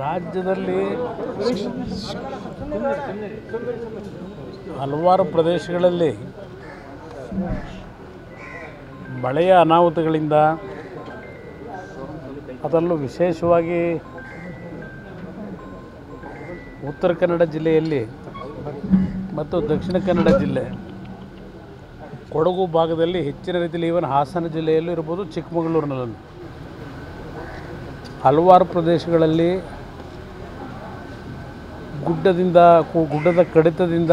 ರಾಜ್ಯದಲ್ಲಿ ಹಲವಾರು ಪ್ರದೇಶಗಳಲ್ಲಿ ಮಳೆಯ ಅನಾಹುತಗಳಿಂದ ಅದರಲ್ಲೂ ವಿಶೇಷವಾಗಿ ಉತ್ತರ ಕನ್ನಡ ಜಿಲ್ಲೆಯಲ್ಲಿ ಮತ್ತು ದಕ್ಷಿಣ ಕನ್ನಡ ಜಿಲ್ಲೆ ಕೊಡಗು ಭಾಗದಲ್ಲಿ ಹೆಚ್ಚಿನ ರೀತಿಯಲ್ಲಿ ಈವನ್ ಹಾಸನ ಜಿಲ್ಲೆಯಲ್ಲೂ ಇರ್ಬೋದು, ಚಿಕ್ಕಮಗಳೂರಿನಲ್ಲೂ ಹಲವಾರು ಪ್ರದೇಶಗಳಲ್ಲಿ ಗುಡ್ಡದ ಕಡಿತದಿಂದ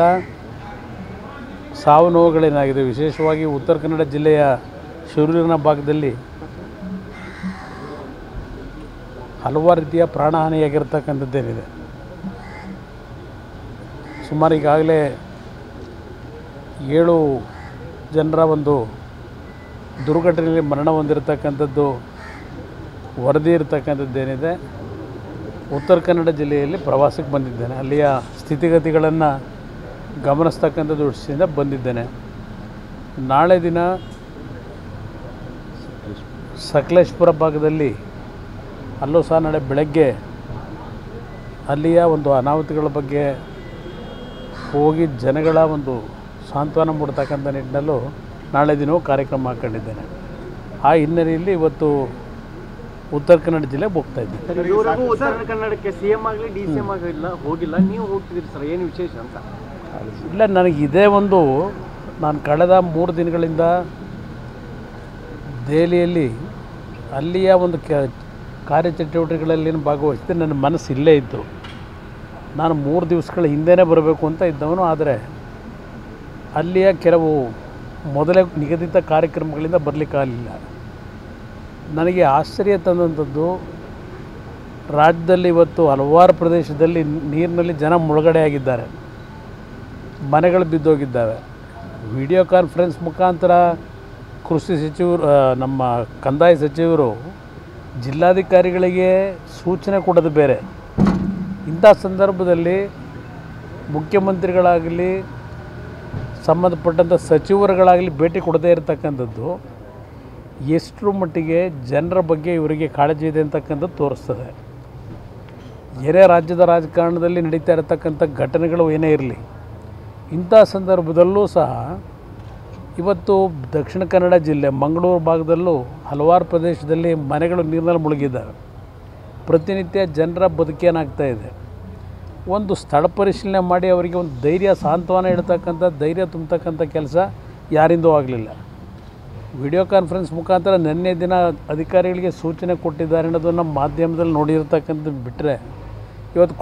ಸಾವು ನೋವುಗಳೇನಾಗಿದೆ. ವಿಶೇಷವಾಗಿ ಉತ್ತರ ಕನ್ನಡ ಜಿಲ್ಲೆಯ ಶಿರೂರಿನ ಭಾಗದಲ್ಲಿ ಹಲವಾರು ರೀತಿಯ ಪ್ರಾಣಹಾನಿಯಾಗಿರ್ತಕ್ಕಂಥದ್ದೇನಿದೆ. ಸುಮಾರು ಈಗಾಗಲೇ 7 ಜನರ ಒಂದು ದುರ್ಘಟನೆಯಲ್ಲಿ ಮರಣ ಹೊಂದಿರತಕ್ಕಂಥದ್ದು ವರದಿ ಇರತಕ್ಕಂಥದ್ದೇನಿದೆ. ಉತ್ತರ ಕನ್ನಡ ಜಿಲ್ಲೆಯಲ್ಲಿ ಪ್ರವಾಸಕ್ಕೆ ಬಂದಿದ್ದೇನೆ, ಅಲ್ಲಿಯ ಸ್ಥಿತಿಗತಿಗಳನ್ನು ಗಮನಿಸ್ತಕ್ಕಂಥ ದೃಷ್ಟಿಯಿಂದ ಬಂದಿದ್ದೇನೆ. ನಾಳೆ ದಿನ ಸಕಲೇಶಪುರ ಭಾಗದಲ್ಲಿ ಅಲ್ಲೂ ಸಹ ನಾಳೆ ಬೆಳಗ್ಗೆ ಅಲ್ಲಿಯ ಒಂದು ಅನಾಹುತಗಳ ಬಗ್ಗೆ ಹೋಗಿ ಜನಗಳ ಒಂದು ಸಾಂತ್ವನ ಮೂಡ್ತಕ್ಕಂಥ ನಿಟ್ಟಿನಲ್ಲೂ ನಾಳೆ ದಿನವೂ ಕಾರ್ಯಕ್ರಮ ಹಾಕ್ಕೊಂಡಿದ್ದೇನೆ. ಆ ಹಿನ್ನೆಲೆಯಲ್ಲಿ ಇವತ್ತು ಉತ್ತರ ಕನ್ನಡ ಜಿಲ್ಲೆಗೆ ಹೋಗ್ತಾ ಇದ್ದೀನಿ. ಉತ್ತರ ಕನ್ನಡಕ್ಕೆ CM ಆಗಲಿ DCM ಆಗಲಿಲ್ಲ, ಹೋಗಿಲ್ಲ, ನೀವು ಹೋಗ್ತಿದ್ದೀರಿ ಸರ್, ಏನು ವಿಶೇಷ ಅಂತ? ಇಲ್ಲ, ನನಗೆ ಇದೇ ಒಂದು ನಾನು ಕಳೆದ 3 ದಿನಗಳಿಂದ ದೆಹಲಿಯಲ್ಲಿ ಅಲ್ಲಿಯ ಒಂದು ಕಾರ್ಯಚಟುವಟಿಕೆಗಳಲ್ಲಿ ಭಾಗವಹಿಸಿದೆ. ನನ್ನ ಮನಸ್ಸು ಇಲ್ಲೇ ಇತ್ತು. ನಾನು 3 ದಿವಸಗಳ ಹಿಂದೆಯೇ ಬರಬೇಕು ಅಂತ ಇದ್ದವನು, ಆದರೆ ಅಲ್ಲಿಯ ಕೆಲವು ಮೊದಲೇ ನಿಗದಿತ ಕಾರ್ಯಕ್ರಮಗಳಿಂದ ಬರಲಿಕ್ಕಾಗಲಿಲ್ಲ. ನನಗೆ ಆಶ್ಚರ್ಯ ತಂದಂಥದ್ದು, ರಾಜ್ಯದಲ್ಲಿ ಇವತ್ತು ಹಲವಾರು ಪ್ರದೇಶದಲ್ಲಿ ನೀರಿನಲ್ಲಿ ಜನ ಮುಳುಗಡೆ ಆಗಿದ್ದಾರೆ, ಮನೆಗಳು ಬಿದ್ದೋಗಿದ್ದಾವೆ. ವಿಡಿಯೋ ಕಾನ್ಫರೆನ್ಸ್ ಮುಖಾಂತರ ಕೃಷಿ ಸಚಿವರು, ನಮ್ಮ ಕಂದಾಯ ಸಚಿವರು ಜಿಲ್ಲಾಧಿಕಾರಿಗಳಿಗೆ ಸೂಚನೆ ಕೊಡೋದು ಬೇರೆ. ಇಂಥ ಸಂದರ್ಭದಲ್ಲಿ ಮುಖ್ಯಮಂತ್ರಿಗಳಾಗಲಿ ಸಂಬಂಧಪಟ್ಟಂಥ ಸಚಿವರುಗಳಾಗಲಿ ಭೇಟಿ ಕೊಡದೇ ಇರತಕ್ಕಂಥದ್ದು ಎಷ್ಟರ ಮಟ್ಟಿಗೆ ಜನರ ಬಗ್ಗೆ ಇವರಿಗೆ ಕಾಳಜಿ ಇದೆ ಅಂತಕ್ಕಂಥದ್ದು ತೋರಿಸ್ತದೆ. ಬೇರೆ ರಾಜ್ಯದ ರಾಜಕಾರಣದಲ್ಲಿ ನಡೀತಾ ಇರತಕ್ಕಂಥ ಘಟನೆಗಳು ಏನೇ ಇರಲಿ, ಇಂಥ ಸಂದರ್ಭದಲ್ಲೂ ಸಹ ಇವತ್ತು ದಕ್ಷಿಣ ಕನ್ನಡ ಜಿಲ್ಲೆ ಮಂಗಳೂರು ಭಾಗದಲ್ಲೂ ಹಲವಾರು ಪ್ರದೇಶದಲ್ಲಿ ಮನೆಗಳು ನೀರಿನಲ್ಲಿ ಮುಳುಗಿದ್ದಾವೆ. ಪ್ರತಿನಿತ್ಯ ಜನರ ಬದುಕೇನಾಗ್ತಾ ಇದೆ. ಒಂದು ಸ್ಥಳ ಪರಿಶೀಲನೆ ಮಾಡಿ ಅವರಿಗೆ ಒಂದು ಧೈರ್ಯ, ಸಾಂತ್ವನ ಇಡ್ತಕ್ಕಂಥ, ಧೈರ್ಯ ತುಂಬತಕ್ಕಂಥ ಕೆಲಸ ಯಾರಿಂದೂ ಆಗಲಿಲ್ಲ. ವಿಡಿಯೋ ಕಾನ್ಫರೆನ್ಸ್ ಮುಖಾಂತರ ನಿನ್ನೆ ದಿನ ಅಧಿಕಾರಿಗಳಿಗೆ ಸೂಚನೆ ಕೊಟ್ಟಿದ್ದಾರೆ ಅನ್ನೋದನ್ನು ಮಾಧ್ಯಮದಲ್ಲಿ ನೋಡಿರ್ತಕ್ಕಂಥದ್ದು ಬಿಟ್ಟರೆ, ಇವತ್ತು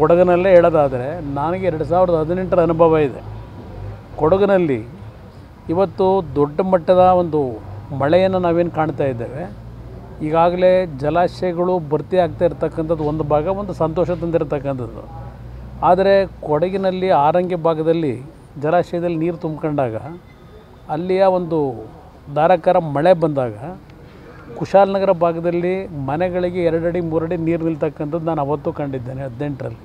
ಕೊಡಗಿನಲ್ಲೇ ಹೇಳೋದಾದರೆ, ನನಗೆ 2018ರ ಅನುಭವ ಇದೆ. ಕೊಡಗಿನಲ್ಲಿ ಇವತ್ತು ದೊಡ್ಡ ಮಟ್ಟದ ಒಂದು ಮಳೆಯನ್ನು ನಾವೇನು ಕಾಣ್ತಾ ಇದ್ದೇವೆ. ಈಗಾಗಲೇ ಜಲಾಶಯಗಳು ಭರ್ತಿ ಆಗ್ತಾ ಇರ್ತಕ್ಕಂಥದ್ದು ಒಂದು ಭಾಗ, ಒಂದು ಸಂತೋಷ ತಂದಿರತಕ್ಕಂಥದ್ದು. ಆದರೆ ಕೊಡಗಿನಲ್ಲಿ ಆರಂಗಿ ಭಾಗದಲ್ಲಿ ಜಲಾಶಯದಲ್ಲಿ ನೀರು ತುಂಬಿಕೊಂಡಾಗ, ಅಲ್ಲಿಯ ಒಂದು ಧಾರಾಕಾರ ಮಳೆ ಬಂದಾಗ ಕುಶಾಲನಗರ ಭಾಗದಲ್ಲಿ ಮನೆಗಳಿಗೆ 2 ಅಡಿ 3 ಅಡಿ ನೀರು ನಿಲ್ತಕ್ಕಂಥದ್ದು ನಾನು ಅವತ್ತು ಕಂಡಿದ್ದೇನೆ. 18ರಲ್ಲಿ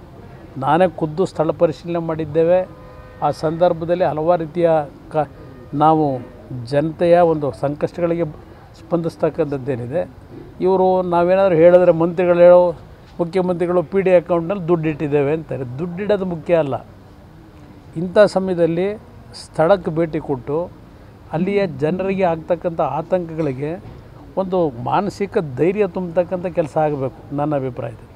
ನಾನೇ ಖುದ್ದು ಸ್ಥಳ ಪರಿಶೀಲನೆ ಮಾಡಿದ್ದೇವೆ. ಆ ಸಂದರ್ಭದಲ್ಲಿ ಹಲವಾರು ರೀತಿಯ ನಾವು ಜನತೆಯ ಒಂದು ಸಂಕಷ್ಟಗಳಿಗೆ ಸ್ಪಂದಿಸ್ತಕ್ಕಂಥದ್ದೇನಿದೆ. ಇವರು ನಾವೇನಾದರೂ ಹೇಳಿದ್ರೆ ಮುಖ್ಯಮಂತ್ರಿಗಳು PD ಅಕೌಂಟ್ನಲ್ಲಿ ದುಡ್ಡು ಇಟ್ಟಿದ್ದೇವೆ ಅಂತಾರೆ. ದುಡ್ಡಿಡೋದು ಮುಖ್ಯ ಅಲ್ಲ. ಇಂಥ ಸಮಯದಲ್ಲಿ ಸ್ಥಳಕ್ಕೆ ಭೇಟಿ ಕೊಟ್ಟು ಅಲ್ಲಿಯ ಜನರಿಗೆ ಆಗ್ತಕ್ಕಂಥ ಆತಂಕಗಳಿಗೆ ಒಂದು ಮಾನಸಿಕ ಧೈರ್ಯ ತುಂಬತಕ್ಕಂಥ ಕೆಲಸ ಆಗಬೇಕು ನನ್ನ ಅಭಿಪ್ರಾಯದಲ್ಲಿ.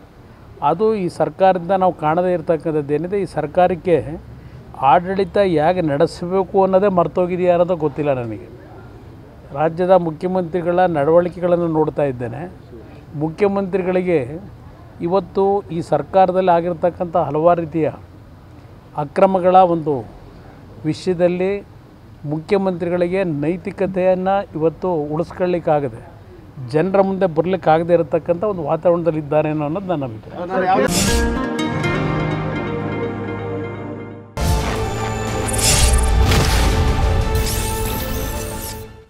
ಅದು ಈ ಸರ್ಕಾರದಿಂದ ನಾವು ಕಾಣದೇ ಇರತಕ್ಕಂಥದ್ದೇನಿದೆ. ಈ ಸರ್ಕಾರಕ್ಕೆ ಆಡಳಿತ ಹೇಗೆ ನಡೆಸಬೇಕು ಅನ್ನೋದೇ ಮರ್ತೋಗಿದೆಯಾ ಅನ್ನೋದು ಗೊತ್ತಿಲ್ಲ ನನಗೆ. ರಾಜ್ಯದ ಮುಖ್ಯಮಂತ್ರಿಗಳ ನಡವಳಿಕೆಗಳನ್ನು ನೋಡ್ತಾ ಇದ್ದೇನೆ. ಮುಖ್ಯಮಂತ್ರಿಗಳಿಗೆ ಇವತ್ತು ಈ ಸರ್ಕಾರದಲ್ಲಿ ಆಗಿರ್ತಕ್ಕಂಥ ಹಲವಾರು ರೀತಿಯ ಅಕ್ರಮಗಳ ಒಂದು ವಿಷಯದಲ್ಲಿ ಮುಖ್ಯಮಂತ್ರಿಗಳಿಗೆ ನೈತಿಕತೆಯನ್ನು ಇವತ್ತು ಉಳಿಸ್ಕೊಳ್ಳಿಕ್ಕಾಗದೆ, ಜನರ ಮುಂದೆ ಬರಲಿಕ್ಕಾಗದೇ ಇರತಕ್ಕಂಥ ಒಂದು ವಾತಾವರಣದಲ್ಲಿದ್ದಾರೆ ಅನ್ನೋದು ನನ್ನ ಅಭಿಪ್ರಾಯ.